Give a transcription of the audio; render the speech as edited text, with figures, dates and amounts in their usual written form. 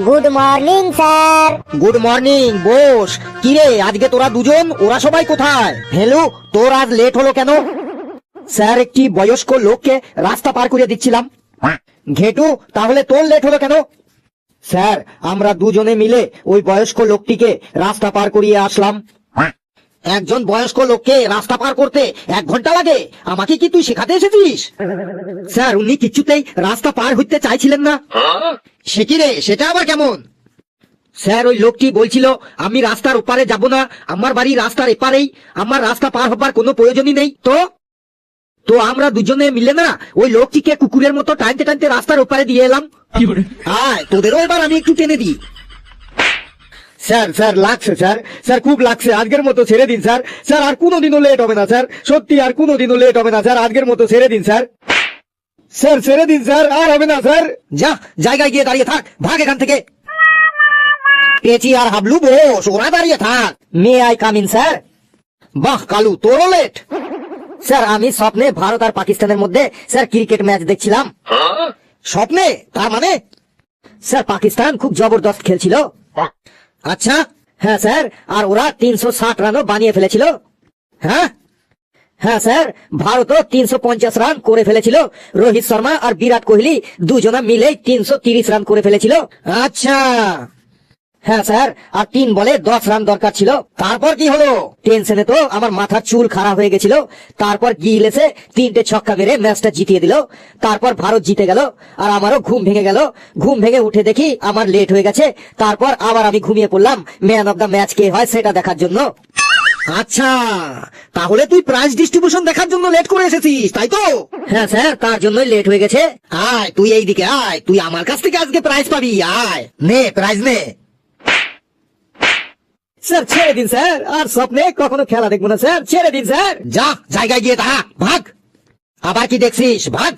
Good morning sir. Good morning boss. কিরে আজকে তোরা দুজন, ওরা সবাই কোথায়? হ্যালো, তোর আজ লেট হলো কেন? স্যার একটি বয়স্ক লোককে রাস্তা পার করে দিচ্ছিলাম। ঘেটু, তাহলে তোর লেট হলো কেন? স্যার আমরা দুজনে মিলে ওই বয়স্ক লোকটিকে রাস্তা পার করিয়ে আসলাম। একজন বয়স্ক লোককে রাস্তা পার করতে 1 ঘন্টা লাগে? আমাকে কি তুই শেখাতে এসেছিস? স্যার উনি কিছুতেই রাস্তা পার হইতে চাইছিলেন না। সে কি রে, সেটা আবার কেমন? স্যার ওই লোকটি বলছিল আমি রাস্তার ওপারে যাব না, আমার বাড়ি রাস্তার এপারেই, আমার রাস্তা পার হবার কোনো প্রয়োজনই নেই। তো আমরা দুজনে মিলে না ওই লোকটিকে কুকুরের মতো টানতে টানতে রাস্তার ওপারে দিয়ে এলাম। আয় তোদেরও এবার আমি একটু টেনে দিই। স্যার স্যার লাগছে স্যার, স্যার খুব লাগছে, আজকের মতো ছেড়ে দিন স্যার। স্যার আর কোনোদিনও লেট হবে না স্যার, সত্যি আর কোনোদিনও লেট হবে না স্যার, আজকের মতো ছেড়ে দিন স্যার। স্যার ছেড়ে দিন স্যার, আর হবে না স্যার। যা জায়গায় গিয়ে দাঁড়িয়ে থাক, ভাগ এখান থেকে। পেঁচি আর হাবলু বস, ওরা দাঁড়িয়ে থাক। May I come in sir? বাহ কালু, তোরও লেট? স্যার আমি স্বপ্নে ভারত আর পাকিস্তানের মধ্যে স্যার ক্রিকেট ম্যাচ দেখছিলাম। স্বপ্নে? তার মানে? স্যার পাকিস্তান খুব জবরদস্ত খেলছিল। আচ্ছা। হ্যাঁ স্যার, আর ওরা 360 রানও বানিয়ে ফেলেছিল। হ্যাঁ হ্যাঁ স্যার, ভারতও 350 রান করে ফেলেছিল। রোহিত শর্মা আর বিরাট কোহলি দুজনা মিলে 330 রান করে ফেলেছিল। আচ্ছা। হ্যাঁ স্যার, আর 3 বলে 10 রান দরকার ছিল। তারপর কি হলো? টেনশনে তো আমার মাথার চুল খারাপ হয়ে গেছিল। তারপর গিল এসে 3টে ছক্কা মেরে ম্যাচটা জিতিয়ে দিল। তারপর ভারত জিতে গেল, আর আমারও ঘুম ভেঙে গেল। ঘুম ভেঙে উঠে দেখি আমার লেট হয়ে গেছে। তারপর আবার আমি ঘুমিয়ে পড়লাম ম্যান অফ দ্য ম্যাচ কে হয় সেটা দেখার জন্য। আচ্ছা, তাহলে তুই প্রাইজ ডিস্ট্রিবিউশন দেখার জন্য লেট করে এসেছিস, তাই তো? হ্যাঁ স্যার, তার জন্যই লেট হয়ে গেছে। আয় তুই এইদিকে আয়, তুই আমার কাছ থেকে আজকে প্রাইজ পাবি। আয় নে প্রাইজ নে। স্যার ছেড়ে দিন স্যার, আর স্বপ্নে কখনো খেলা দেখবো না স্যার, ছেড়ে দিন স্যার। যা জায়গায় গিয়ে দাঁড়া, ভাগ। আবার কি দেখছিস, ভাগ।